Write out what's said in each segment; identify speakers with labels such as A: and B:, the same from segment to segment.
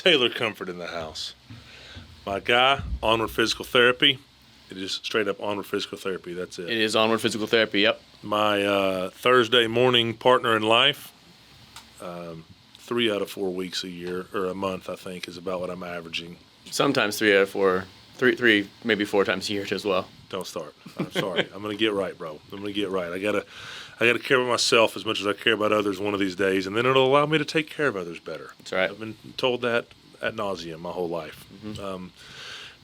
A: Taylor Comford in the house. My guy, Onward Physical Therapy. It is straight up Onward Physical Therapy. That's it.
B: It is Onward Physical Therapy, yep.
A: My Thursday morning partner in life. 3 out of 4 weeks a year, or a month, I think, is about what I'm averaging.
B: Sometimes 3 out of 4, three, maybe 4 times a year as well.
A: Don't start. I'm sorry. I'm gonna get right, bro. I'm gonna get right. I gotta care about myself as much as I care about others one of these days, and then it'll allow me to take care of others better.
B: That's right.
A: I've been told that ad nauseum my whole life. Mm-hmm.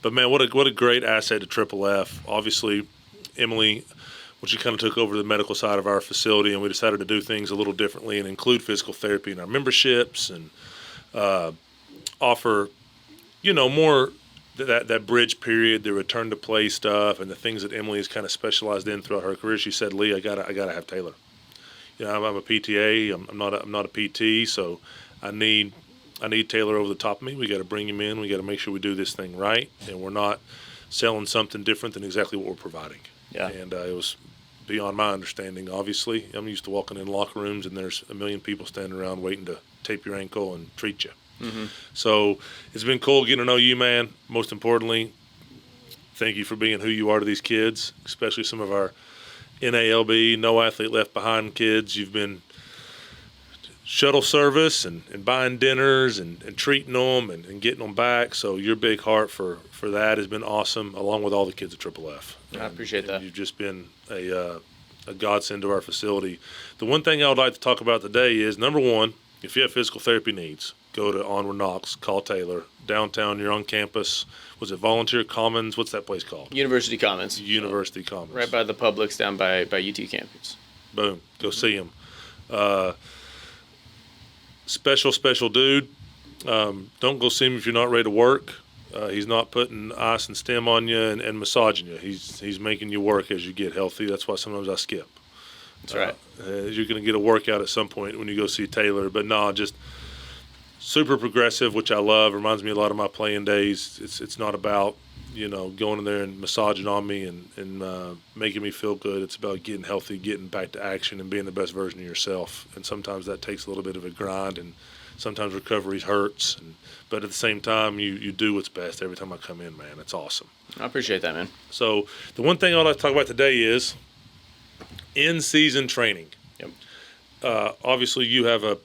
A: But man, what a great asset to Triple F. Obviously, Emily, when she kind of took over the medical side of our facility, and we decided to do things a little differently and include physical therapy in our memberships and offer, more that bridge period, the return to play stuff, and the things that Emily has kind of specialized in throughout her career. She said, "Lee, I gotta have Taylor. I'm a PTA. I'm not a PT, so I need Taylor over the top of me. We got to bring him in. We got to make sure we do this thing right, and we're not selling something different than exactly what we're providing."
B: Yeah.
A: And it was beyond my understanding. Obviously, I'm used to walking in locker rooms and there's a million people standing around waiting to tape your ankle and treat you.
B: Mm-hmm.
A: So it's been cool getting to know you, man. Most importantly, thank you for being who you are to these kids, especially some of our NALB, no athlete left behind kids. You've been shuttle service and buying dinners and treating them and getting them back. So your big heart for that has been awesome, along with all the kids at Triple F.
B: I appreciate that.
A: You've just been a godsend to our facility. The one thing I would like to talk about today is, number one, if you have physical therapy needs, go to Onward Knox, call Taylor. Downtown, you're on campus. Was it Volunteer Commons? What's that place called?
B: University Commons.
A: University Commons.
B: Right by the Publix, down by UT campus.
A: Boom. Go see him. Special dude. Don't go see him if you're not ready to work. He's not putting ice and stem on you and massaging you. He's making you work as you get healthy. That's why sometimes I skip.
B: That's right.
A: You're going to get a workout at some point when you go see Taylor. But no, just super progressive, which I love. Reminds me a lot of my playing days. It's not about, going in there and massaging on me and making me feel good. It's about getting healthy, getting back to action, and being the best version of yourself. And sometimes that takes a little bit of a grind, and sometimes recovery hurts. But at the same time, you do what's best every time I come in, man. It's awesome.
B: I appreciate that, man.
A: So the one thing I'd like to talk about today is in-season training.
B: Yep.
A: Obviously, you have a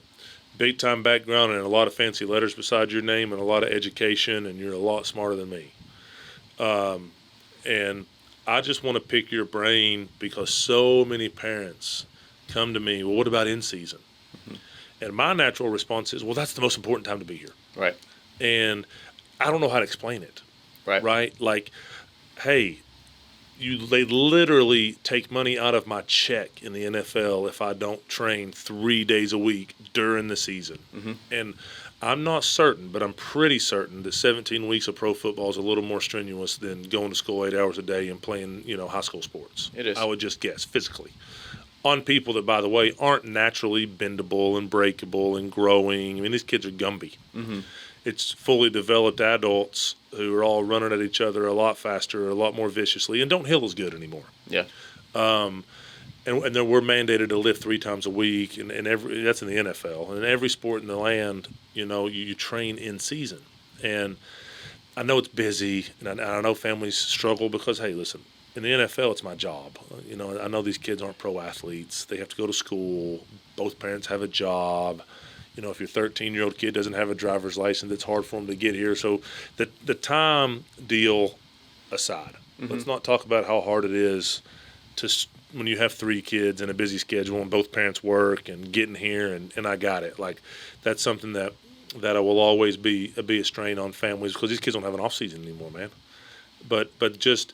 A: big-time background and a lot of fancy letters beside your name and a lot of education, and you're a lot smarter than me. And I just want to pick your brain because so many parents come to me, well, what about in-season? Mm-hmm. And my natural response is, well, that's the most important time to be here.
B: Right.
A: And I don't know how to explain it.
B: Right.
A: Like, hey, they literally take money out of my check in the NFL if I don't train 3 days a week during the season.
B: Mm-hmm.
A: And I'm not certain, but I'm pretty certain that 17 weeks of pro football is a little more strenuous than going to school 8 hours a day and playing, high school sports.
B: It is.
A: I would just guess, physically. On people that, by the way, aren't naturally bendable and breakable and growing. I mean, these kids are Gumby.
B: Mm-hmm.
A: It's fully developed adults who are all running at each other a lot faster, a lot more viciously, and don't heal as good anymore.
B: Yeah.
A: And then we're mandated to lift 3 times a week, and that's in the NFL. And in every sport in the land, you train in season. And I know it's busy, and I know families struggle because, hey, listen, in the NFL, it's my job. I know these kids aren't pro athletes. They have to go to school. Both parents have a job. If your 13-year-old kid doesn't have a driver's license, it's hard for them to get here. So the time deal aside, let's not talk about how hard it is when you have 3 kids and a busy schedule and both parents work and getting here, and I got it. Like, that's something that will always be a strain on families because these kids don't have an off season anymore, man. But just,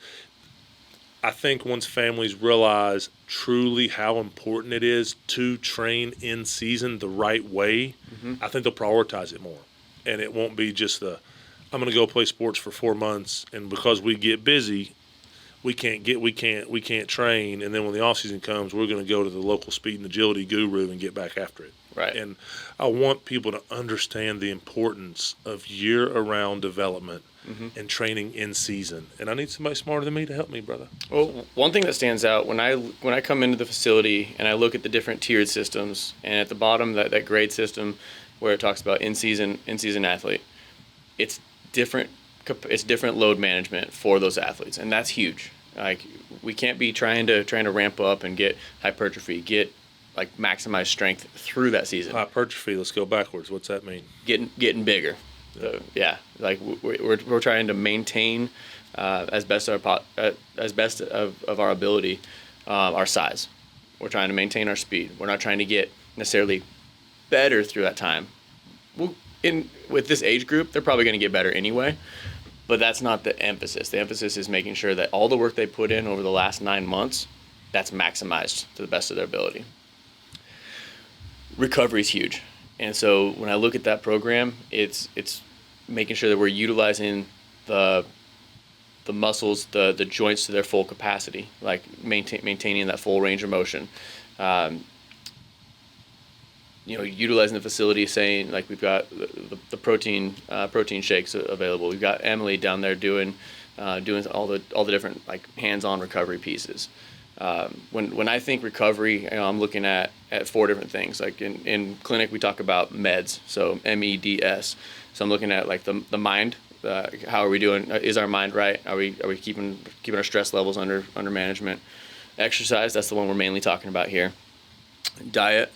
A: I think once families realize truly how important it is to train in season the right way, I think they'll prioritize it more. And it won't be just I'm going to go play sports for 4 months, and because we get busy, we can't train, and then when the off season comes, we're going to go to the local speed and agility guru and get back after it.
B: Right.
A: And I want people to understand the importance of year-round development and training in season. And I need somebody smarter than me to help me, brother.
B: Well, one thing that stands out when I come into the facility and I look at the different tiered systems, and at the bottom that grade system where it talks about in season athlete, it's different. It's different load management for those athletes, and that's huge. Like, we can't be trying to ramp up and get hypertrophy, get like maximize strength through that season.
A: Hypertrophy. Let's go backwards. What's that mean?
B: Getting bigger. Like we're trying to maintain as best of our ability our size. We're trying to maintain our speed. We're not trying to get necessarily better through that time. With this age group, they're probably going to get better anyway, but that's not the emphasis. The emphasis is making sure that all the work they put in over the last 9 months, that's maximized to the best of their ability. Recovery is huge. And so when I look at that program, it's making sure that we're utilizing the muscles, the joints to their full capacity, like maintaining that full range of motion. Utilizing the facility, saying like we've got the protein shakes available. We've got Emily down there doing all the different like hands-on recovery pieces. When I think recovery, I'm looking at 4 different things. Like in clinic, we talk about meds, so MEDS. So I'm looking at like the mind. How are we doing? Is our mind right? Are we keeping our stress levels under management? Exercise, that's the one we're mainly talking about here. Diet.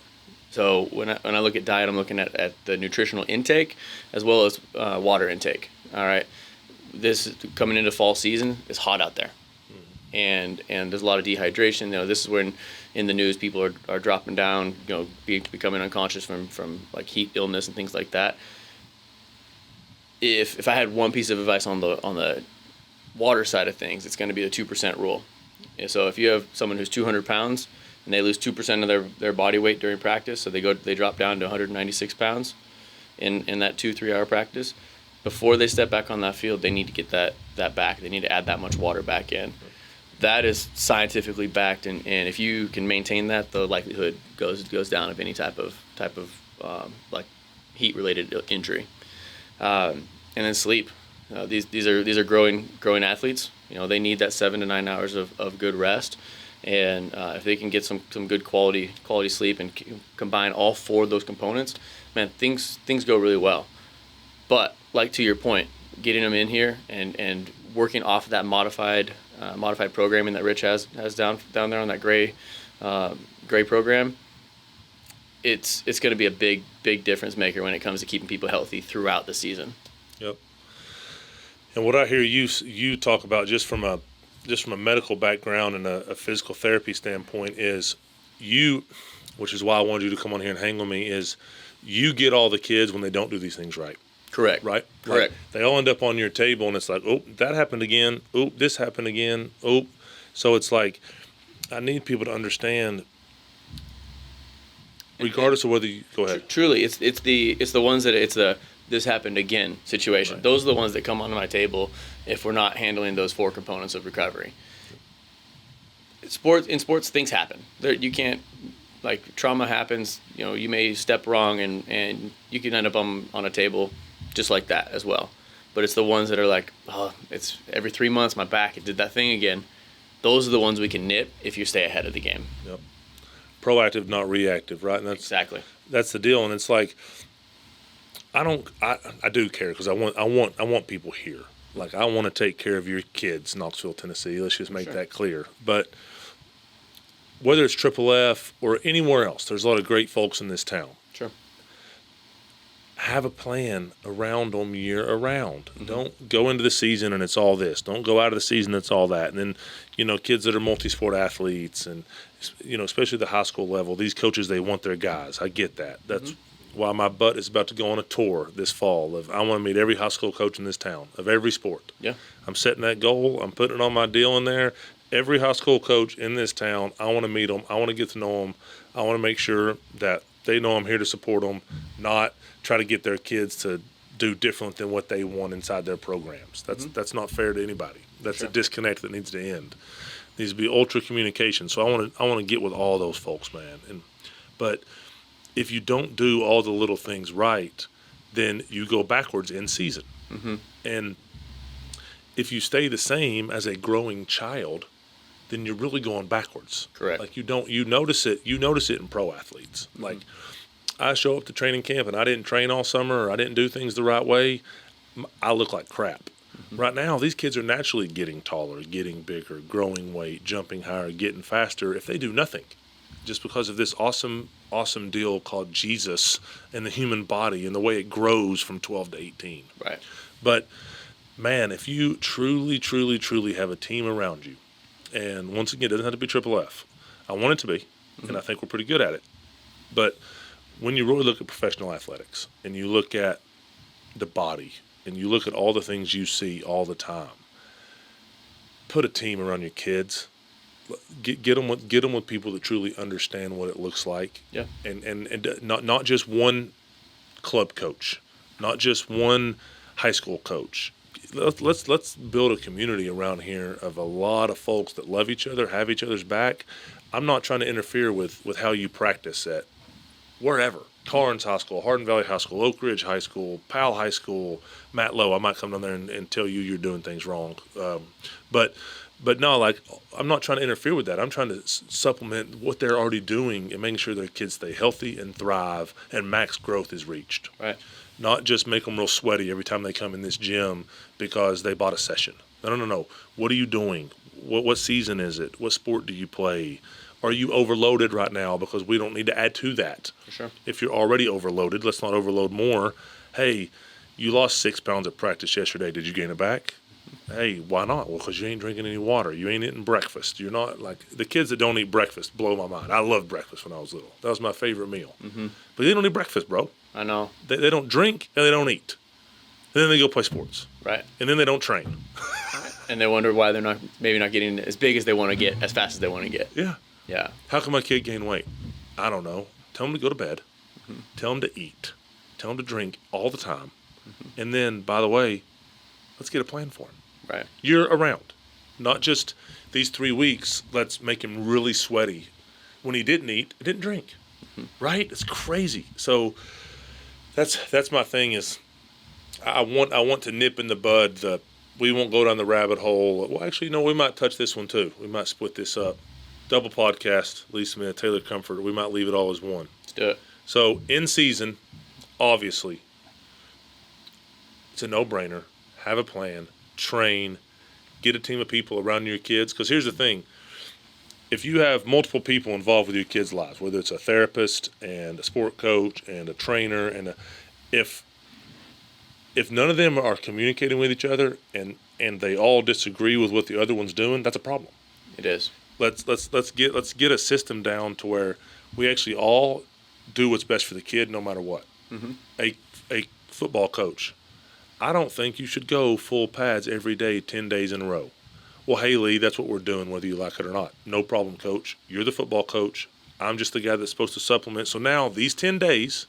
B: So when I look at diet, I'm looking at the nutritional intake as well as water intake. All right, this coming into fall season, it's hot out there, and there's a lot of dehydration. This is when in the news people are dropping down, becoming unconscious from like heat illness and things like that. If I had one piece of advice on the water side of things, it's going to be the 2% rule. And so if you have someone who's 200 pounds and they lose 2% of their body weight during practice, so they drop down to 196 pounds in that 2-3 hour practice, before they step back on that field, they need to get that back. They need to add that much water back in. That is scientifically backed, and if you can maintain that, the likelihood goes down of any type of like heat related injury. And then sleep. These are growing athletes. They need that 7 to 9 hours of good rest, and if they can get some good quality sleep and combine all 4 of those components, man, things go really well. But like to your point, getting them in here and working off of that modified programming that Rich has down there on that gray program, it's going to be a big difference maker when it comes to keeping people healthy throughout the season.
A: Yep. And what I hear you talk about just from a medical background and a physical therapy standpoint is which is why I wanted you to come on here and hang with me, is you get all the kids when they don't do these things right.
B: Correct.
A: Right?
B: Correct.
A: Like, they all end up on your table and it's like, oh, that happened again. Oh, this happened again. Oh. So it's like, I need people to understand, regardless of whether you go ahead.
B: Truly, it's the ones that it's the this happened again situation. Right. Those are the ones that come onto my table if we're not handling those 4 components of recovery. In sports, things happen. You can't, like, trauma happens. You may step wrong and you can end up on a table just like that as well. But it's the ones that are like, oh, it's every 3 months my back, it did that thing again. Those are the ones we can nip if you stay ahead of the game.
A: Yep. Proactive, not reactive, right? And
B: exactly.
A: That's the deal. And it's like, I do care because I want people here. Like, I want to take care of your kids, Knoxville, Tennessee. Let's just make that clear. But whether it's Triple F or anywhere else, there's a lot of great folks in this town.
B: Sure.
A: Have a plan around them year around. Mm-hmm. Don't go into the season and it's all this. Don't go out of the season and it's all that. And then, kids that are multi-sport athletes and, especially the high school level, these coaches, they want their guys. I get that. That's why my butt is about to go on a tour this fall. I want to meet every high school coach in this town of every sport.
B: Yeah.
A: I'm setting that goal. I'm putting it on my deal in there. Every high school coach in this town, I want to meet them. I want to get to know them. I want to make sure that they know I'm here to support them, not try to get their kids to do different than what they want inside their programs. That's not fair to anybody. That's a disconnect that needs to end. It needs to be ultra communication. So I want to get with all those folks, man. But if you don't do all the little things right, then you go backwards in season. Mm-hmm. And if you stay the same as a growing child, then you're really going backwards.
B: Correct.
A: Like, you notice it in pro athletes. Mm-hmm. Like, I show up to training camp and I didn't train all summer or I didn't do things the right way, I look like crap. Right now, these kids are naturally getting taller, getting bigger, growing weight, jumping higher, getting faster if they do nothing. Just because of this awesome, awesome deal called Jesus and the human body and the way it grows from 12 to 18.
B: Right.
A: But man, if you truly, truly, truly have a team around you, and once again, it doesn't have to be Triple F. I want it to be, and I think we're pretty good at it. But when you really look at professional athletics and you look at the body and you look at all the things you see all the time, put a team around your kids. Get them with people that truly understand what it looks like.
B: Yeah.
A: And not just one club coach, not just one high school coach. Let's build a community around here of a lot of folks that love each other, have each other's back. I'm not trying to interfere with how you practice at wherever. Carnes High School, Hardin Valley High School, Oak Ridge High School, Powell High School, Matt Lowe. I might come down there and tell you you're doing things wrong. But no, like, I'm not trying to interfere with that. I'm trying to supplement what they're already doing and making sure their kids stay healthy and thrive and max growth is reached.
B: Right.
A: Not just make them real sweaty every time they come in this gym because they bought a session. No. What are you doing? What season is it? What sport do you play? Are you overloaded right now? Because we don't need to add to that.
B: For sure.
A: If you're already overloaded, let's not overload more. Hey, you lost 6 pounds at practice yesterday. Did you gain it back? Hey, why not? Well, because you ain't drinking any water. You ain't eating breakfast. You're not, like, the kids that don't eat breakfast blow my mind. I loved breakfast when I was little. That was my favorite meal.
B: Mm-hmm.
A: But they don't eat breakfast, bro.
B: I know.
A: They don't drink and they don't eat. And then they go play sports.
B: Right.
A: And then they don't train.
B: And they wonder why they're maybe not getting as big as they want to get, as fast as they want to get.
A: Yeah.
B: Yeah.
A: How can my kid gain weight? I don't know. Tell him to go to bed. Mm-hmm. Tell him to eat. Tell him to drink all the time. Mm-hmm. And then, by the way, let's get a plan for him.
B: Right.
A: Year around. Not just these 3 weeks, let's make him really sweaty. When he didn't eat, he didn't drink. Mm-hmm. Right? It's crazy. So that's my thing is I want to nip in the bud the we won't go down the rabbit hole. Well, actually, no, we might touch this one too. We might split this up. Double podcast, Lee Smith, Taylor Comfort. We might leave it all as one.
B: Let's do it.
A: So, in season, obviously, it's a no-brainer. Have a plan. Train. Get a team of people around your kids. Because here's the thing. If you have multiple people involved with your kids' lives, whether it's a therapist and a sport coach and a trainer, and if none of them are communicating with each other and they all disagree with what the other one's doing, that's a problem.
B: It is.
A: Let's get a system down to where we actually all do what's best for the kid no matter what. Mm-hmm. A football coach, I don't think you should go full pads every day 10 days in a row. Well, hey, Lee, that's what we're doing whether you like it or not. No problem, coach. You're the football coach. I'm just the guy that's supposed to supplement. So now these 10 days,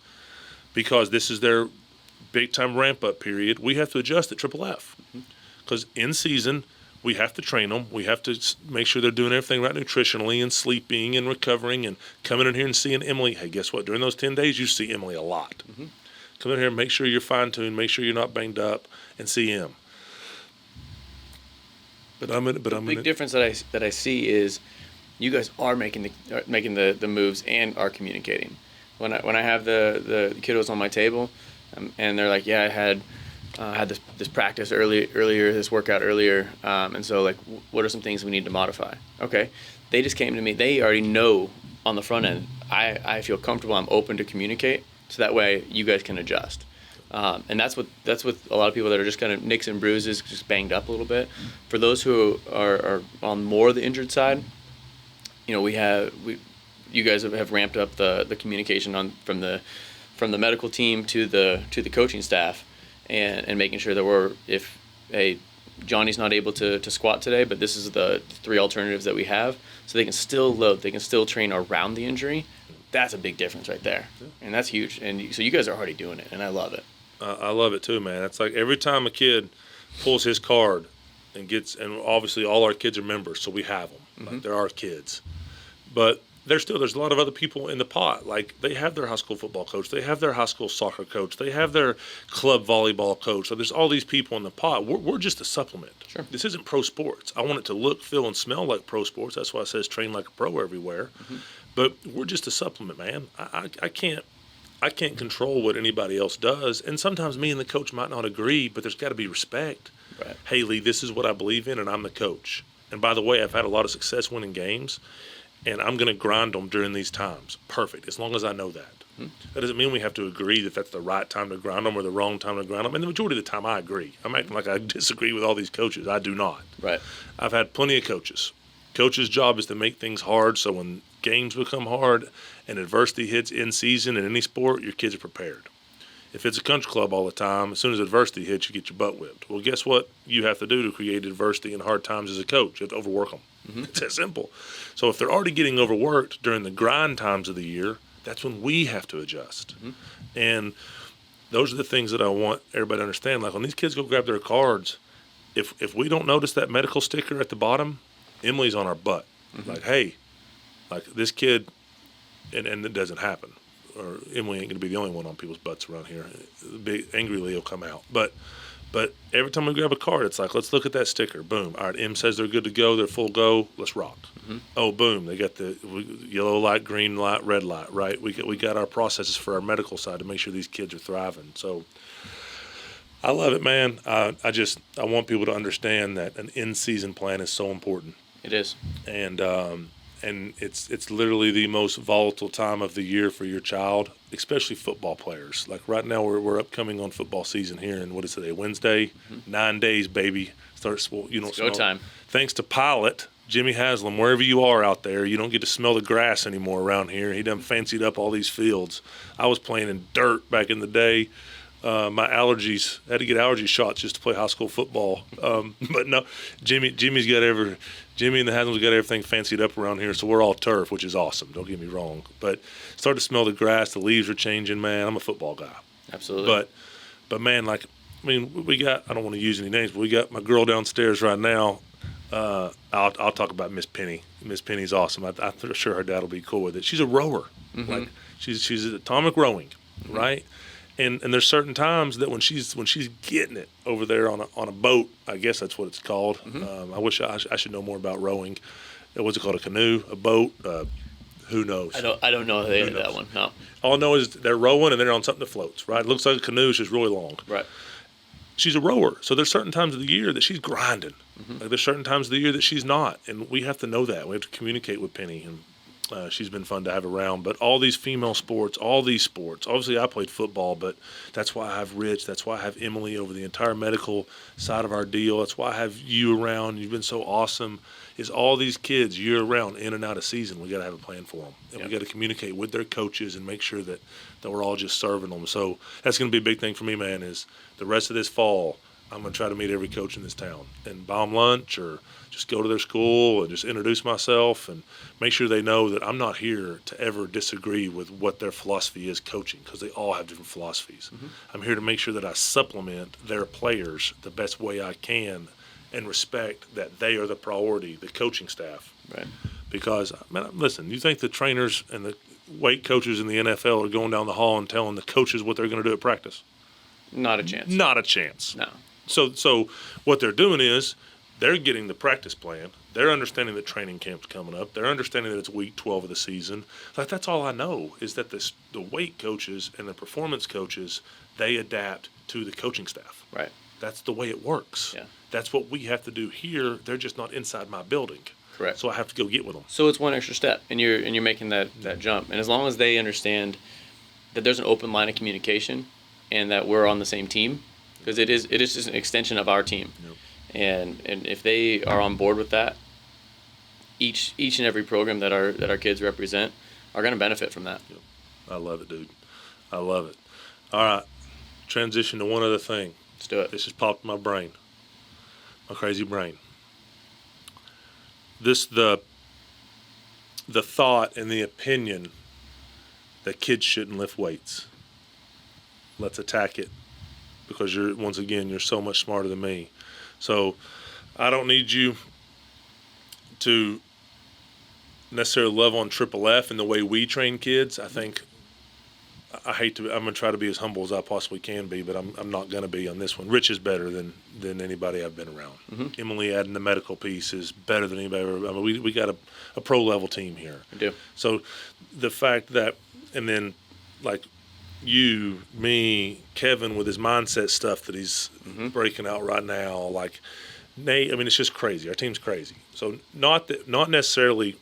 A: because this is their big-time ramp-up period, we have to adjust at Triple F. Because in season, we have to train them. We have to make sure they're doing everything right nutritionally and sleeping and recovering and coming in here and seeing Emily. Hey, guess what? During those 10 days, you see Emily a lot. Mm-hmm. Come in here and make sure you're fine-tuned, make sure you're not banged up, and see him.
B: The big difference that I see is you guys are making the moves and are communicating. When I have the kiddos on my table, and they're like, yeah, I had this practice earlier, this workout earlier, and so like, what are some things we need to modify? Okay, they just came to me. They already know on the front end. I feel comfortable. I'm open to communicate, so that way you guys can adjust. And that's with a lot of people that are just kind of nicks and bruises, just banged up a little bit. For those who are on more the injured side, you guys have ramped up the communication from the medical team to the coaching staff, and making sure that if Johnny's not able to squat today, but this is the 3 alternatives that we have, so they can still load, they can still train around the injury. That's a big difference right there, and that's huge. And so you guys are already doing it, and I love it.
A: I love it too, man. It's like every time a kid pulls his card and obviously all our kids are members, so we have them. Mm-hmm. Like, they're our kids. But there's a lot of other people in the pot. Like, they have their high school football coach, they have their high school soccer coach, they have their club volleyball coach. So there's all these people in the pot. We're just a supplement.
B: Sure.
A: This isn't pro sports. I want it to look, feel, and smell like pro sports. That's why it says train like a pro everywhere. Mm-hmm. But we're just a supplement, man. I I can't control what anybody else does. And sometimes me and the coach might not agree, but there's got to be respect.
B: Right.
A: Hey, Lee, this is what I believe in, and I'm the coach. And by the way, I've had a lot of success winning games, and I'm going to grind them during these times. Perfect, as long as I know that. That doesn't mean we have to agree that that's the right time to grind them or the wrong time to grind them. And the majority of the time, I agree. I'm acting like I disagree with all these coaches. I do not.
B: Right.
A: I've had plenty of coaches. Coach's job is to make things hard, so when games become hard and adversity hits in season in any sport, your kids are prepared. If it's a country club all the time, as soon as adversity hits, you get your butt whipped. Well, guess what you have to do to create adversity and hard times as a coach? You have to overwork them. It's that simple. So if they're already getting overworked during the grind times of the year, that's when we have to adjust. And those are the things that I want everybody to understand. Like when these kids go grab their cards, if we don't notice that medical sticker at the bottom, Emily's on our butt. Like, hey, like this kid, and it doesn't happen. Or Emily ain't going to be the only one on people's butts around here. The big angry Lee will come out. But every time we grab a card, it's like, let's look at that sticker. Boom. All right, M says they're good to go. They're full go. Let's rock. Oh, boom. They got the yellow light, green light, red light, right? We got our processes for our medical side to make sure these kids are thriving. So I love it, man. I want people to understand that an in-season plan is so important.
B: It is.
A: And it's literally the most volatile time of the year for your child, especially football players. Like right now, we're upcoming on football season here, and what is today? Wednesday, 9 days, baby. Starts
B: Go time.
A: Thanks to Pilot Jimmy Haslam, wherever you are out there, you don't get to smell the grass anymore around here. He done fancied up all these fields. I was playing in dirt back in the day. My allergies, I had to get allergy shots just to play high school football. But no, Jimmy and the Haslams got everything fancied up around here, so we're all turf, which is awesome. Don't get me wrong. But start to smell the grass, the leaves are changing, man. I'm a football guy.
B: Absolutely.
A: But man, like, I mean, we got, I don't want to use any names, but we got my girl downstairs right now. I'll talk about Miss Penny. Miss Penny's awesome. I'm sure her dad will be cool with it. She's a rower. Like she's atomic rowing, right? And there's certain times that when she's getting it over there on a boat, I guess that's what it's called. I wish I should know more about rowing. What's it called? A canoe, a boat? Who knows?
B: I don't know that one. No.
A: All I know is they're rowing and they're on something that floats. Right? It looks like a canoe. It's just really long.
B: Right.
A: She's a rower, so there's certain times of the year that she's grinding. Like there's certain times of the year that she's not, and we have to know that. We have to communicate with Penny, and she's been fun to have around. But all these female sports, all these sports, obviously I played football, but that's why I have Rich, that's why I have Emily over the entire medical side of our deal. That's why I have you around. You've been so awesome. Is all these kids year round, in and out of season, we got to have a plan for them. And we got to communicate with their coaches and make sure that we're all just serving them. So that's going to be a big thing for me, man, is the rest of this fall, I'm going to try to meet every coach in this town and buy them lunch or just go to their school and just introduce myself and make sure they know that I'm not here to ever disagree with what their philosophy is coaching, because they all have different philosophies. I'm here to make sure that I supplement their players the best way I can and respect that they are the priority, the coaching staff.
B: Right.
A: Because, man, listen, you think the trainers and the weight coaches in the NFL are going down the hall and telling the coaches what they're going to do at practice?
B: Not a chance.
A: Not a chance.
B: No.
A: So what they're doing is they're getting the practice plan. They're understanding that training camp's coming up. They're understanding that it's week 12 of the season. Like, that's all I know is that the weight coaches and the performance coaches, they adapt to the coaching staff.
B: Right.
A: That's the way it works.
B: Yeah.
A: That's what we have to do here. They're just not inside my building.
B: Correct.
A: So I have to go get with them.
B: So it's one extra step, and you're making that jump. And as long as they understand that there's an open line of communication and that we're on the same team, because it is just an extension of our team.
A: Yep.
B: And if they are on board with that, each and every program that our kids represent are going to benefit from that.
A: Yep. I love it, dude. I love it. All right. Transition to one other thing.
B: Let's do it.
A: This just popped in my brain. My crazy brain. The thought and the opinion that kids shouldn't lift weights. Let's attack it, because you're so much smarter than me. So I don't need you to necessarily love on Triple F in the way we train kids. I think I'm going to try to be as humble as I possibly can be, but I'm not going to be on this one. Rich is better than anybody I've been around. Emily adding the medical piece is better than anybody ever. I mean, we got a pro level team here.
B: We do.
A: So the fact that, and then like you, me, Kevin with his mindset stuff that he's
B: Mm-hmm.
A: breaking out right now, like Nate. I mean, it's just crazy. Our team's crazy. So not necessarily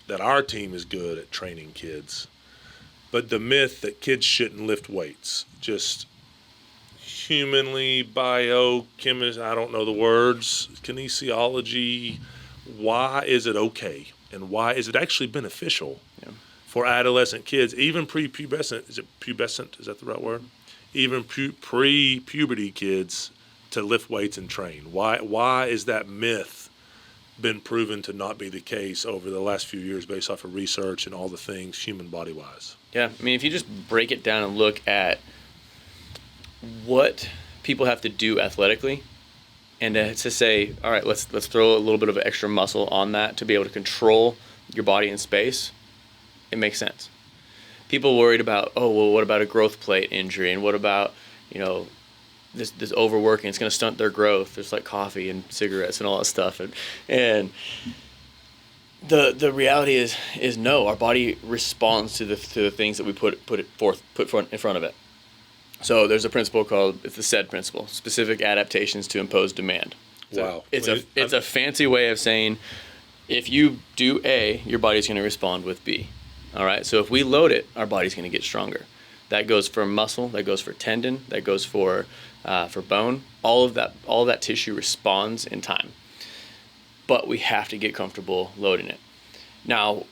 A: that our team is good at training kids, but the myth that kids shouldn't lift weights, just humanly, biochemistry, I don't know the words, kinesiology, why is it okay? And why is it actually beneficial for adolescent kids, even pre-pubescent? Is it pubescent? Is that the right word? Even pre-puberty kids to lift weights and train. Why is that myth been proven to not be the case over the last few years based off of research and all the things human body-wise?
B: Yeah, I mean, if you just break it down and look at what people have to do athletically, and to say, all right, let's throw a little bit of extra muscle on that to be able to control your body in space, it makes sense. People worried about, oh, well, what about a growth plate injury, and what about, this overworking? It's going to stunt their growth. There's like coffee and cigarettes and all that stuff, and the reality is no. Our body responds to the things that we put in front of it. So there's a principle called, it's the SAID principle, specific adaptations to impose demand. So
A: Wow.
B: It's a fancy way of saying, if you do A, your body's going to respond with B. All right. So if we load it, our body's going to get stronger. That goes for muscle. That goes for tendon. That goes for bone. All of that tissue responds in time. But we have to get comfortable loading it. Now,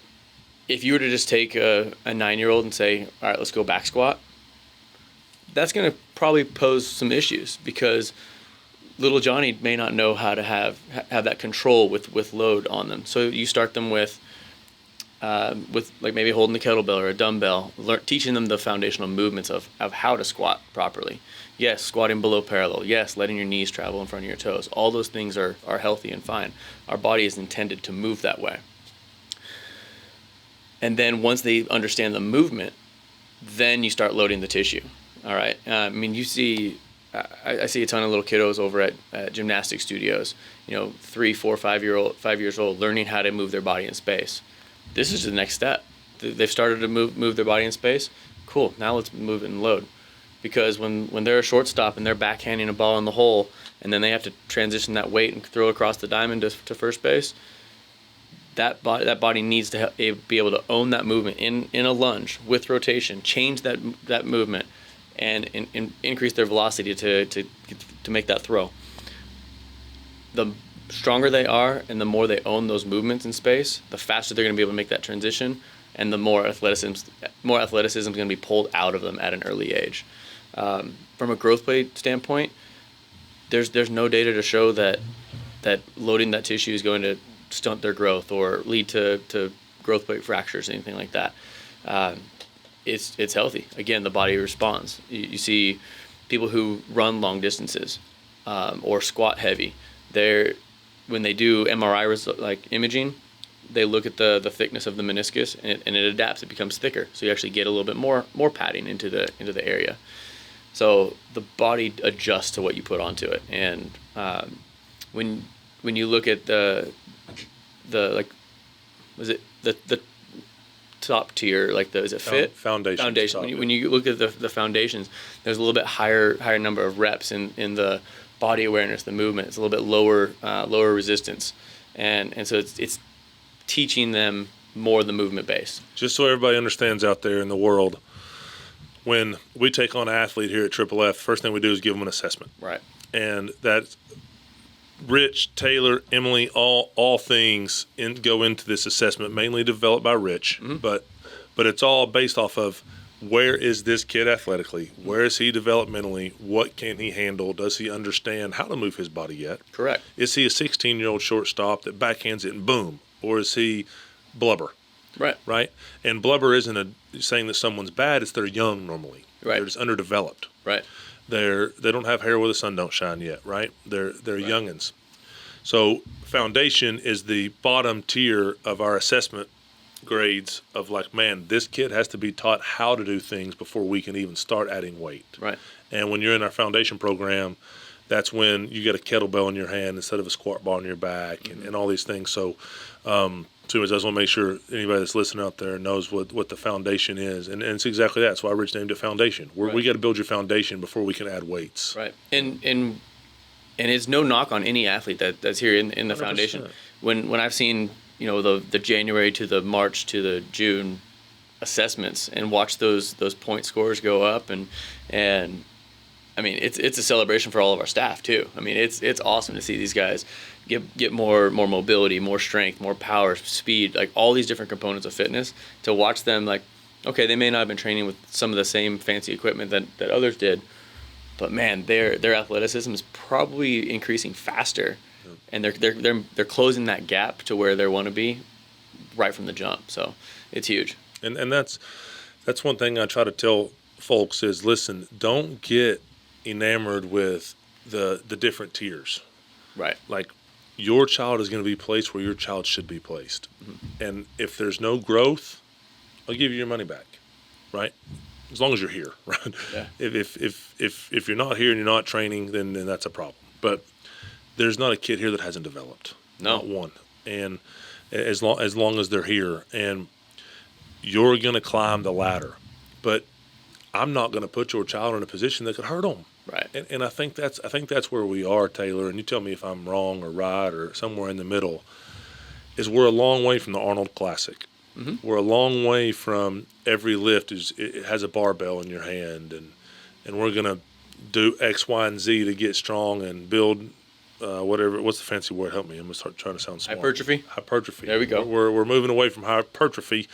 B: if you were to just take a 9-year-old and say, all right, let's go back squat, that's going to probably pose some issues because little Johnny may not know how to have that control with load on them. So you start them with like maybe holding the kettlebell or a dumbbell, teaching them the foundational movements of how to squat properly. Yes, squatting below parallel. Yes, letting your knees travel in front of your toes. All those things are healthy and fine. Our body is intended to move that way. And then once they understand the movement, then you start loading the tissue. All right. I mean, you see, I see a ton of little kiddos over at gymnastic studios. 3, 4, 5 years old, learning how to move their body in space. This is the next step. They've started to move their body in space. Cool. Now let's move it and load. Because when they're a shortstop and they're backhanding a ball in the hole, and then they have to transition that weight and throw across the diamond to first base, that body needs to be able to own that movement in a lunge with rotation, change that movement, and increase their velocity to make that throw. The stronger they are and the more they own those movements in space, the faster they're going to be able to make that transition, and the more athleticism is going to be pulled out of them at an early age. From a growth plate standpoint, there's no data to show that loading that tissue is going to stunt their growth or lead to growth plate fractures, anything like that. It's healthy. Again, the body responds. You see people who run long distances or squat heavy. When they do MRI like imaging, they look at the thickness of the meniscus and it adapts. It becomes thicker, so you actually get a little bit more padding into the area. So the body adjusts to what you put onto it. And when you look at the like, was it the top tier, like is it fit?
A: Foundation.
B: When you look at the foundations, there's a little bit higher number of reps in the body awareness, the movement. It's a little bit lower resistance, and so it's teaching them more the movement base.
A: Just so everybody understands out there in the world, when we take on an athlete here at Triple F, first thing we do is give them an assessment.
B: Right.
A: And that's Rich, Taylor, Emily, all things go into this assessment, mainly developed by Rich,
B: Mm-hmm.
A: but it's all based off of where is this kid athletically, where is he developmentally, what can he handle, does he understand how to move his body yet?
B: Correct.
A: Is he a 16-year-old shortstop that backhands it and boom, or is he blubber? Right? And blubber isn't saying that someone's bad, it's they're young normally.
B: Right.
A: They're just underdeveloped.
B: Right.
A: They don't have hair where the sun don't shine yet, right? They're right. Youngins. So foundation is the bottom tier of our assessment grades of like, man, this kid has to be taught how to do things before we can even start adding weight.
B: Right.
A: And when you're in our foundation program, That's when you get a kettlebell in your hand instead of a squat bar on your back, and all these things. So, too, I just want to make sure anybody that's listening out there knows what the foundation is, and it's exactly that. That's why Rich named it foundation. We got to build your foundation before we can add weights.
B: Right, and it's no knock on any athlete that's here in the 100%. Foundation. When I've seen the January to the March to the June assessments and watch those point scores go up, and I mean it's a celebration for all of our staff too. I mean it's awesome to see these guys get more mobility, more strength, more power, speed, like all these different components of fitness. To watch them, like, okay, they may not have been training with some of the same fancy equipment that others did, but man, their athleticism is probably increasing faster, and they're closing that gap to where they want to be right from the jump. So it's huge.
A: And that's one thing I try to tell folks is, listen, don't get enamored with the different tiers.
B: Right.
A: Like, your child is going to be placed where your child should be placed. And if there's no growth, I'll give you your money back, right? As long as you're here, right?
B: Yeah.
A: If you're not here and you're not training, then that's a problem. But there's not a kid here that hasn't developed.
B: No.
A: Not one. And as long as they're here, and you're going to climb the ladder. But I'm not going to put your child in a position that could hurt them.
B: Right.
A: And I think that's where we are, Taylor. And you tell me if I'm wrong or right or somewhere in the middle. Is we're a long way from the Arnold Classic. Mm-hmm. We're a long way from every lift it has a barbell in your hand, and we're going to do X, Y, and Z to get strong and build whatever. What's the fancy word? Help me. I'm going to start trying to sound smart. Hypertrophy.
B: There we go.
A: We're moving away from hypertrophy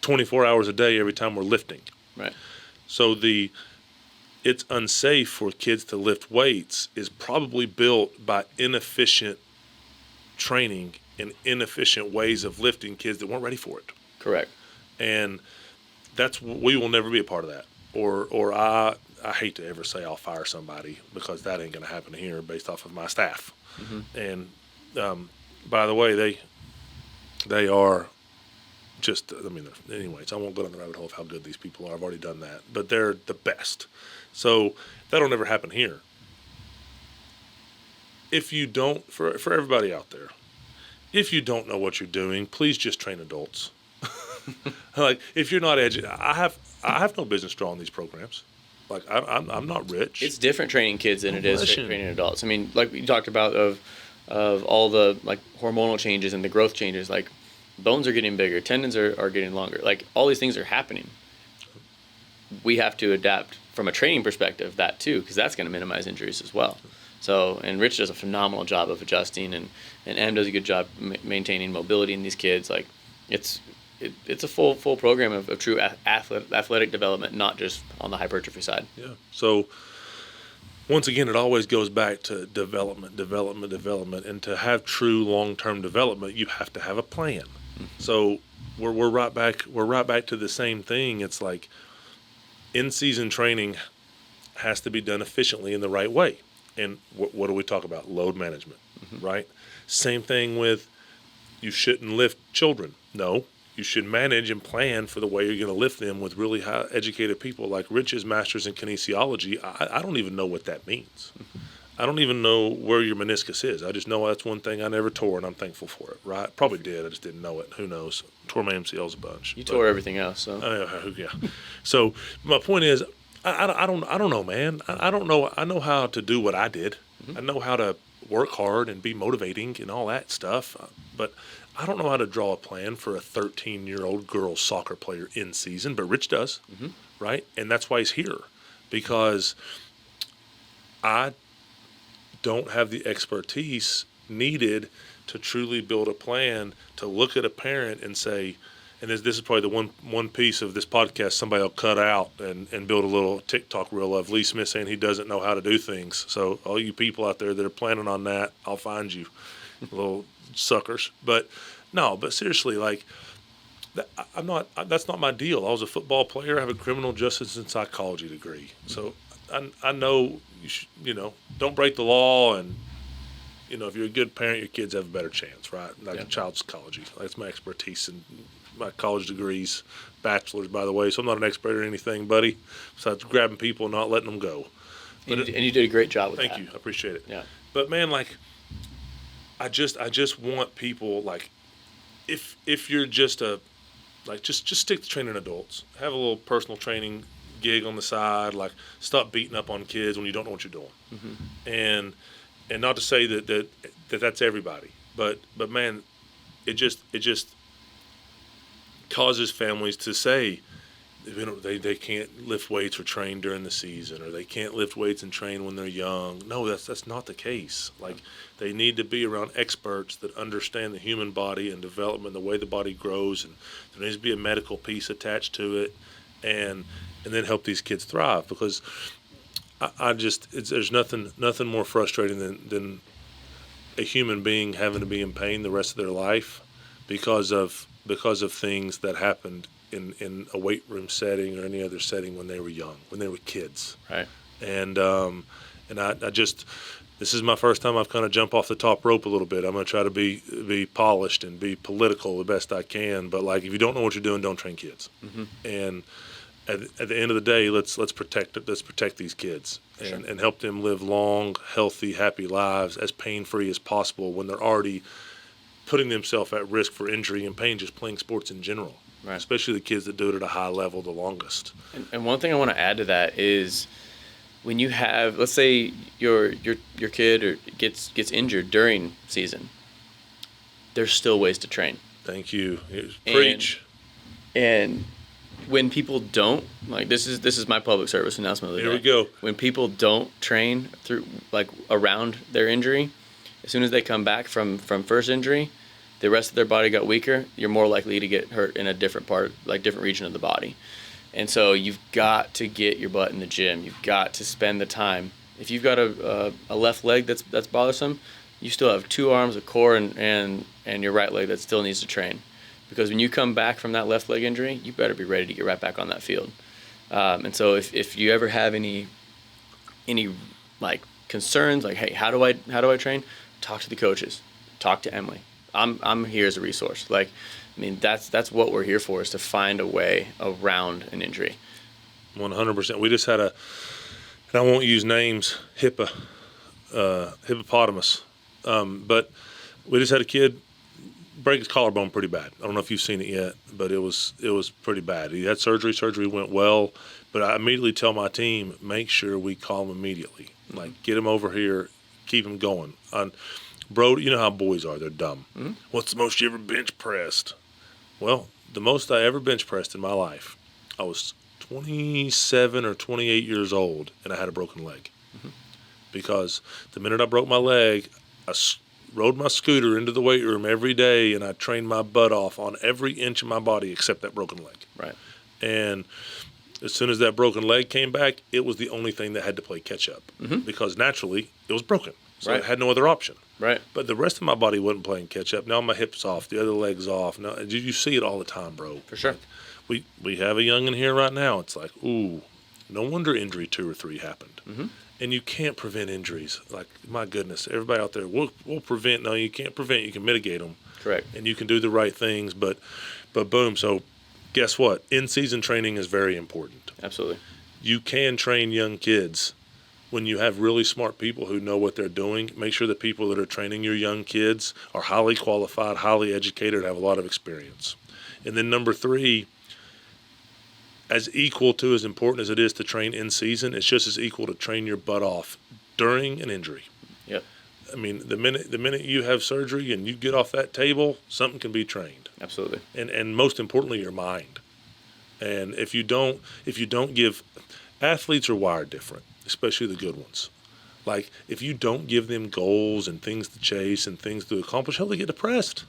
A: 24 hours a day every time we're lifting.
B: Right.
A: So it's unsafe for kids to lift weights is probably built by inefficient training and inefficient ways of lifting kids that weren't ready for it.
B: Correct.
A: And we will never be a part of that. Or I hate to ever say I'll fire somebody, because that ain't going to happen here based off of my staff. Mm-hmm. And by the way, they are just, anyways, I won't go down the rabbit hole of how good these people are. I've already done that. But they're the best. So that'll never happen here. If you don't, for everybody out there, if you don't know what you're doing, please just train adults. Like, if you're not educated, I have no business drawing these programs. Like, I'm not rich.
B: It's different training kids than it is training adults. I mean, like we talked about of all the, like, hormonal changes and the growth changes, like bones are getting bigger, tendons are getting longer. Like, all these things are happening. We have to adapt from a training perspective, that too, because that's going to minimize injuries as well. So, and Rich does a phenomenal job of adjusting, and Em does a good job maintaining mobility in these kids. Like, it's a full program of true athletic development, not just on the hypertrophy side.
A: Yeah. So, once again, it always goes back to development, and to have true long-term development, you have to have a plan. Mm-hmm. So, we're right back to the same thing. It's like, in-season training has to be done efficiently in the right way. And what do we talk about? Load management, right? Same thing with, you shouldn't lift children. No, you should manage and plan for the way you're going to lift them with really high educated people. Like Rich's master's in kinesiology, I don't even know what that means. I don't even know where your meniscus is. I just know that's one thing I never tore, and I'm thankful for it, right? Probably did. I just didn't know it. Who knows? Tore my MCLs a bunch.
B: You tore everything else, so.
A: Yeah. So my point is, I don't know, man. I don't know. I know how to do what I did. Mm-hmm. I know how to work hard and be motivating and all that stuff. But I don't know how to draw a plan for a 13-year-old girl soccer player in season. But Rich does, right? And that's why he's here, because I don't have the expertise needed to truly build a plan, to look at a parent and say, and this is probably the one piece of this podcast somebody will cut out and build a little TikTok reel of Lee Smith saying he doesn't know how to do things. So all you people out there that are planning on that, I'll find you, little suckers. But no, but seriously, like, that's not my deal. I was a football player. I have a criminal justice and psychology degree. So I know don't break the law, and if you're a good parent, your kids have a better chance, right? Like child psychology. That's my expertise and my college degrees, bachelor's, by the way. So I'm not an expert in anything, buddy, besides grabbing people and not letting them go.
B: And you did a great job with that.
A: Thank you. I appreciate it.
B: Yeah.
A: But man, like, I just want people, like, if you're just just stick to training adults. Have a little personal training gig on the side. Like, stop beating up on kids when you don't know what you're doing. And not to say that's everybody, but man, it just causes families to say, they can't lift weights or train during the season, or they can't lift weights and train when they're young. No, that's not the case. Like, they need to be around experts that understand the human body and development, the way the body grows, and there needs to be a medical piece attached to it, and then help these kids thrive. Because there's nothing more frustrating than a human being having to be in pain the rest of their life because of things that happened in a weight room setting or any other setting when they were young, when they were kids.
B: Right.
A: And I just, this is my first time I've kind of jumped off the top rope a little bit. I'm going to try to be polished and be political the best I can. But, like, if you don't know what you're doing, don't train kids. And at the end of the day, let's protect these kids and help them live long, healthy, happy lives as pain-free as possible when they're already putting themselves at risk for injury and pain just playing sports in general. Right. Especially the kids that do it at a high level the longest.
B: And one thing I want to add to that is, when you have, let's say your kid gets injured during season, there's still ways to train.
A: Thank you. Preach.
B: And when people don't, like, this is my public service announcement of the day.
A: Here we go.
B: When people don't train through, like, around their injury, as soon as they come back from first injury, the rest of their body got weaker, you're more likely to get hurt in a different region of the body. And so you've got to get your butt in the gym. You've got to spend the time. If you've got a left leg that's bothersome, you still have two arms, a core, and your right leg that still needs to train. Because when you come back from that left leg injury, you better be ready to get right back on that field. And so if you ever have any like concerns, like, hey, how do I train? Talk to the coaches. Talk to Emily. I'm here as a resource. Like, I mean, that's what we're here for, is to find a way around an injury.
A: 100%. We just had and I won't use names, hippopotamus, but we just had a kid break his collarbone pretty bad. I don't know if you've seen it yet, but it was pretty bad. He had surgery. Surgery went well, but I immediately tell my team, make sure we call him immediately. Like, get him over here, keep him going. Bro, you know how boys are. They're dumb. What's the most you ever bench pressed? Well, the most I ever bench pressed in my life, I was 27 or 28 years old, and I had a broken leg. Because the minute I broke my leg, I rode my scooter into the weight room every day, and I trained my butt off on every inch of my body except that broken leg.
B: Right.
A: And as soon as that broken leg came back, it was the only thing that had to play catch up. Because naturally, it was broken. So I had no other option.
B: Right.
A: But the rest of my body wasn't playing catch up. Now my hip's off, the other leg's off. Now you see it all the time, bro.
B: For sure.
A: Like, we have a youngin' here right now. It's like, ooh, no wonder injury 2 or 3 happened. And you can't prevent injuries. Like, my goodness, everybody out there, we'll prevent. No, you can't prevent. You can mitigate them.
B: Correct.
A: And you can do the right things. But boom. So guess what? In-season training is very important.
B: Absolutely.
A: You can train young kids. When you have really smart people who know what they're doing, make sure the people that are training your young kids are highly qualified, highly educated, have a lot of experience. And then number 3, as important as it is to train in season, it's just as equal to train your butt off during an injury.
B: Yep.
A: I mean, the minute you have surgery and you get off that table, something can be trained.
B: Absolutely.
A: And most importantly, your mind. And if you don't give, athletes are wired different, especially the good ones. Like, if you don't give them goals and things to chase and things to accomplish, hell, they get depressed.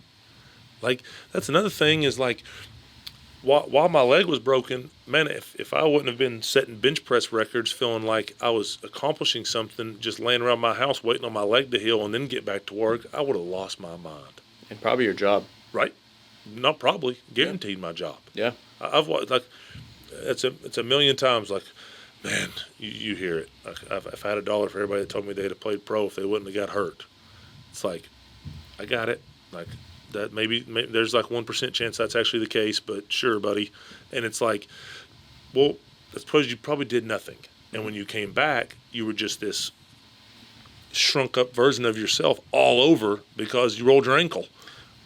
A: Like, that's another thing is, like, while my leg was broken, man, if I wouldn't have been setting bench press records feeling like I was accomplishing something, just laying around my house waiting on my leg to heal and then get back to work, I would have lost my mind.
B: And probably your job.
A: Right? Not probably. Guaranteed my job.
B: Yeah.
A: I've watched, like, it's a million times, like, man, you hear it. Like, if I had $1 for everybody that told me they'd have played pro if they wouldn't have got hurt. It's like, I got it. Like, that maybe there's like 1% chance that's actually the case, but sure, buddy. And it's like, well, I suppose you probably did nothing. And when you came back, you were just this shrunk up version of yourself all over because you rolled your ankle.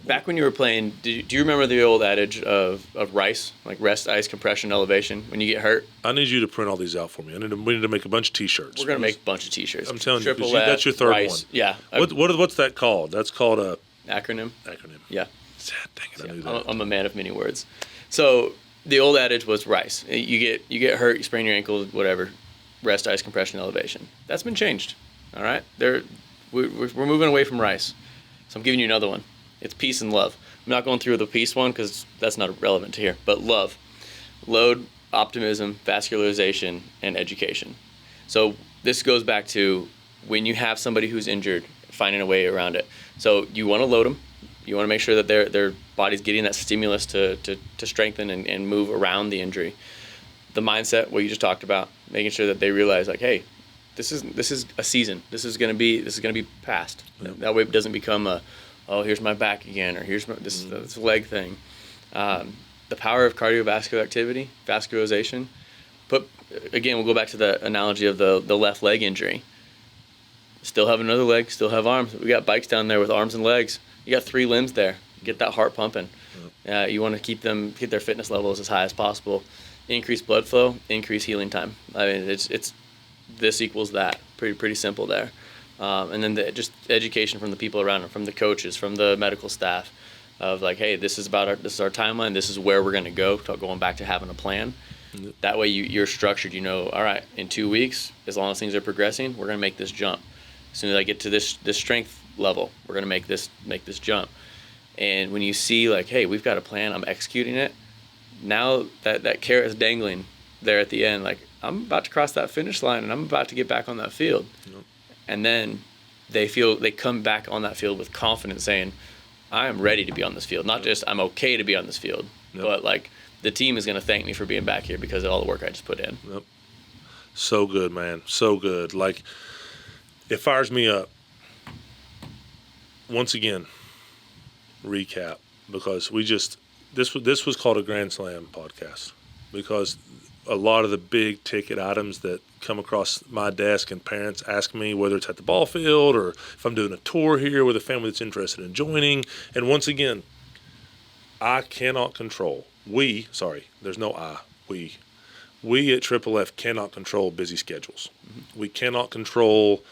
B: Back when you were playing, do you remember the old adage of RICE, like rest, ice, compression, elevation, when you get hurt?
A: I need you to print all these out for me. We need to make a bunch of T-shirts.
B: We're going to make a bunch of T-shirts.
A: I'm telling
B: Triple
A: you, that's your third
B: RICE,
A: one.
B: Yeah.
A: What's that called? That's called a...
B: Acronym?
A: Yeah.
B: Yeah.
A: Dang it, I knew that.
B: I'm a man of many words. So the old adage was RICE. You get hurt, you sprain your ankle, whatever. Rest, ice, compression, elevation. That's been changed. All right? We're moving away from RICE. So I'm giving you another one. It's peace and love. I'm not going through the peace one because that's not relevant to here. But love. Load, optimism, vascularization, and education. So this goes back to when you have somebody who's injured, finding a way around it. So you want to load them. You want to make sure that their body's getting that stimulus to strengthen and move around the injury. The mindset, what you just talked about, making sure that they realize, like, hey, this is a season. This is gonna be past. Yep. That way it doesn't become here's my back again, or here's this leg thing. The power of cardiovascular activity, vascularization. Again, we'll go back to the analogy of the left leg injury. Still have another leg, still have arms. We got bikes down there with arms and legs. You got 3 limbs there. Get that heart pumping. Yep. You want to keep their fitness levels as high as possible. Increase blood flow, increase healing time. I mean, it's this equals that. Pretty simple there. And then just education from the people around them, from the coaches, from the medical staff, of like, hey, this is our timeline. This is where we're going to go. Going back to having a plan. Yep. That way you're structured. You know, all right, in 2 weeks, as long as things are progressing, we're going to make this jump. As soon as I get to this strength level, we're going to make this jump. And when you see, like, hey, we've got a plan, I'm executing it, now that carrot is dangling there at the end, like, I'm about to cross that finish line and I'm about to get back on that field. Yep. And then they come back on that field with confidence, saying, I am ready to be on this field. Not just I'm okay to be on this field, but like the team is going to thank me for being back here because of all the work I just put in.
A: Yep. So good, man. So good. Like, it fires me up. Once again, recap, because this was called a Grand Slam podcast because a lot of the big ticket items that come across my desk and parents ask me, whether it's at the ball field or if I'm doing a tour here with a family that's interested in joining. And once again, I cannot control. There's no I. We at Triple F cannot control busy schedules. Mm-hmm. We cannot control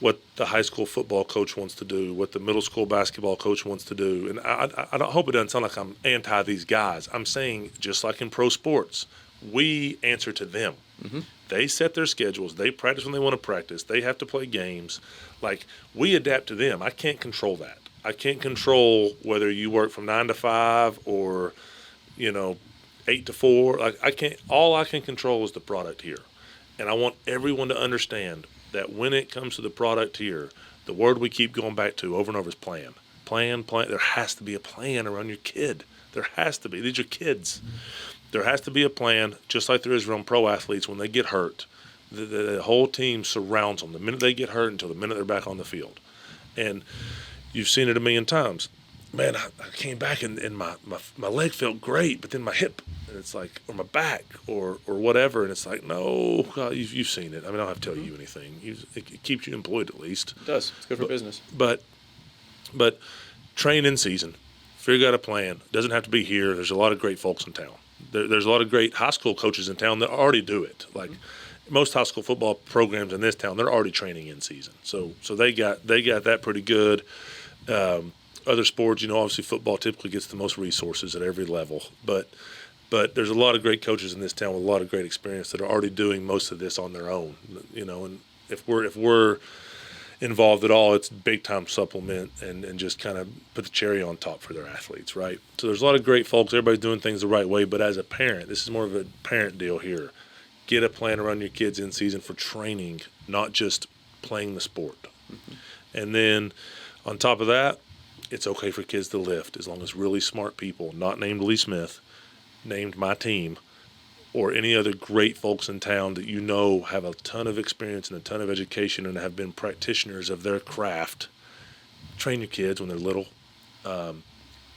A: what the high school football coach wants to do, what the middle school basketball coach wants to do. And I don't hope it doesn't sound like I'm anti these guys. I'm saying, just like in pro sports, we answer to them. Mm-hmm. They set their schedules. They practice when they want to practice. They have to play games. Like, we adapt to them. I can't control that. I can't control whether you work from 9 to 5 or, 8 to 4. Like, I can't. All I can control is the product here. And I want everyone to understand that when it comes to the product here, the word we keep going back to over and over is plan. Plan. There has to be a plan around your kid. There has to be. These are kids. There has to be a plan, just like there is around pro athletes when they get hurt. The whole team surrounds them the minute they get hurt until the minute they're back on the field. And you've seen it a million times. Man, I came back and my leg felt great, but then my hip, and it's like, or my back, or whatever, and it's like, no, God, you've seen it. I mean, I don't have to tell you anything. It keeps you employed at least.
B: It does. It's good for business.
A: But train in season. Figure out a plan. It doesn't have to be here. There's a lot of great folks in town. There's a lot of great high school coaches in town that already do it. Like, most high school football programs in this town, they're already training in season. So they got that pretty good. Other sports, obviously football typically gets the most resources at every level. But there's a lot of great coaches in this town with a lot of great experience that are already doing most of this on their own. And if we're involved at all, it's big time supplement and just kind of put the cherry on top for their athletes, right? So there's a lot of great folks. Everybody's doing things the right way. But as a parent, this is more of a parent deal here. Get a plan around your kids in season for training, not just playing the sport. Mm-hmm. And then on top of that, it's okay for kids to lift as long as really smart people, not named Lee Smith, named my team, or any other great folks in town that have a ton of experience and a ton of education and have been practitioners of their craft. Train your kids when they're little.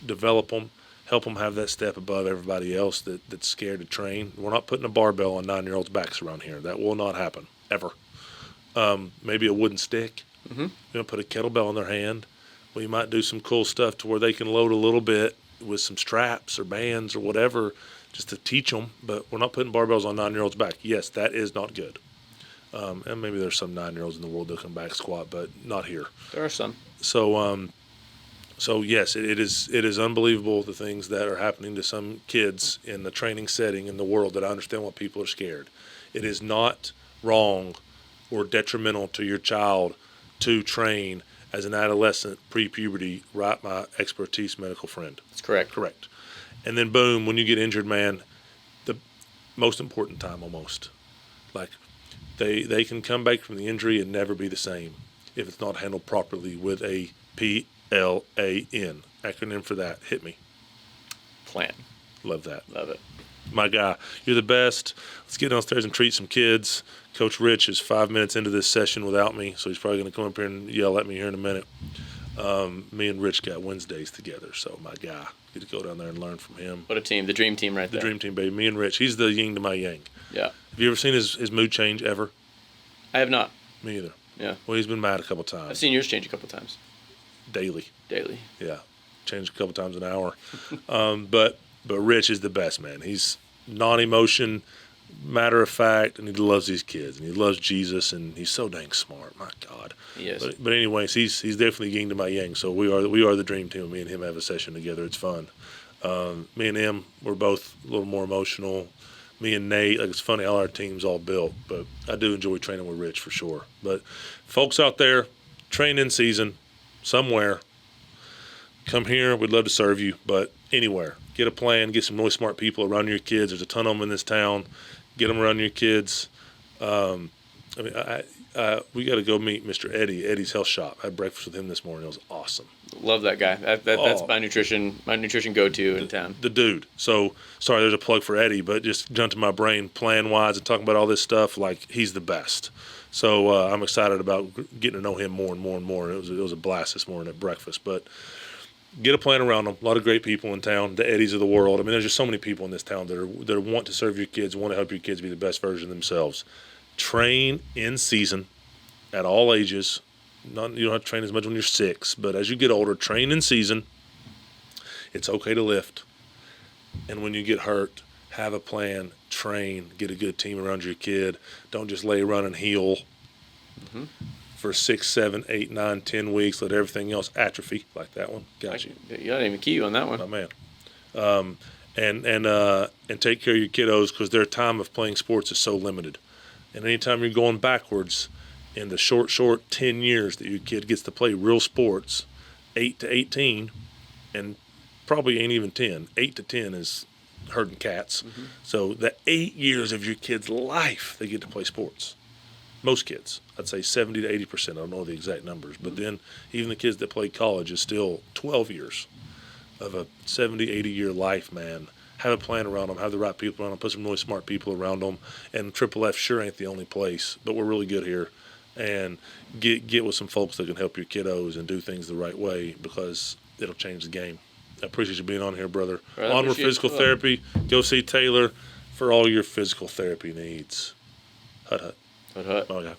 A: Develop them. help them have that step above everybody else that's scared to train. We're not putting a barbell on 9-year-olds' backs around here. That will not happen, ever. Maybe a wooden stick. Put a kettlebell in their hand. We might do some cool stuff to where they can load a little bit with some straps or bands or whatever just to teach them. But we're not putting barbells on 9-year-olds' back. Yes, that is not good. And maybe there's some 9-year-olds in the world that can back squat, but not here.
B: There are some.
A: So yes, it is unbelievable the things that are happening to some kids in the training setting in the world, that I understand why people are scared. It is not wrong or detrimental to your child to train as an adolescent, pre-puberty, right, my expertise medical friend.
B: That's correct.
A: Correct. And then boom, when you get injured, man, the most important time almost. Like they can come back from the injury and never be the same if it's not handled properly with a PLAN. Acronym for that. Hit me.
B: Plan.
A: Love that.
B: Love it.
A: My guy, you're the best. Let's get downstairs and treat some kids. Coach Rich is 5 minutes into this session without me, so he's probably going to come up here and yell at me here in a minute. Me and Rich got Wednesdays together, so my guy, get to go down there and learn from him.
B: What a team. The dream team right
A: The
B: there.
A: dream team, baby. Me and Rich. He's the yin to my yang.
B: Yeah.
A: Have you ever seen his mood change ever?
B: I have not.
A: Me either.
B: Yeah.
A: Well, he's been mad a couple times.
B: I've seen yours change a couple times.
A: Daily. Yeah. Changed a couple times an hour. But Rich is the best, man. He's non-emotion, matter of fact, and he loves these kids, and he loves Jesus, and he's so dang smart. My God.
B: Yes.
A: But anyways, he's definitely yin to my yang. So we are the dream team. Me and him have a session together. It's fun. Me and him, we're both a little more emotional. Me and Nate, like, it's funny how our team's all built, but I do enjoy training with Rich for sure. But folks out there, train in season somewhere. Come here. We'd love to serve you, but anywhere. Get a plan. Get some really smart people around your kids. There's a ton of them in this town. Get them around your kids. We got to go meet Mr. Eddie's Health Shop. I had breakfast with him this morning. It was awesome.
B: Love that guy. That's my nutrition go-to in town.
A: The dude. So, sorry, there's a plug for Eddie, but just jumped to my brain plan-wise and talking about all this stuff, like, he's the best. So I'm excited about getting to know him more and more and more. It was a blast this morning at breakfast. But get a plan around them. A lot of great people in town, the Eddies of the world. I mean, there's just so many people in this town that want to serve your kids, want to help your kids be the best version of themselves. Train in season at all ages. You don't have to train as much when you're 6, but as you get older, train in season. It's okay to lift. And when you get hurt, have a plan, train, get a good team around your kid. Don't just lay, run, and heal for 6, 7, 8, 9, 10 weeks. Let everything else atrophy, like that one. Got you.
B: You didn't even key you on that one.
A: Oh, man. And take care of your kiddos, because their time of playing sports is so limited. And anytime you're going backwards in the short 10 years that your kid gets to play real sports, 8 to 18, and probably ain't even 10. 8 to 10 is herding cats. So the 8 years of your kid's life, they get to play sports. Most kids, I'd say 70 to 80%. I don't know the exact numbers, but then even the kids that play college is still 12 years of a 70, 80-year life, man. Have a plan around them. Have the right people around them. Put some really smart people around them. And Triple F sure ain't the only place, but we're really good here. And get with some folks that can help your kiddos and do things the right way, because it'll change the game. I appreciate you being on here, brother.
B: Right,
A: Onward Physical Therapy. Go see Taylor for all your physical therapy needs. Hut, hut.
B: Hut, hut.
A: Okay.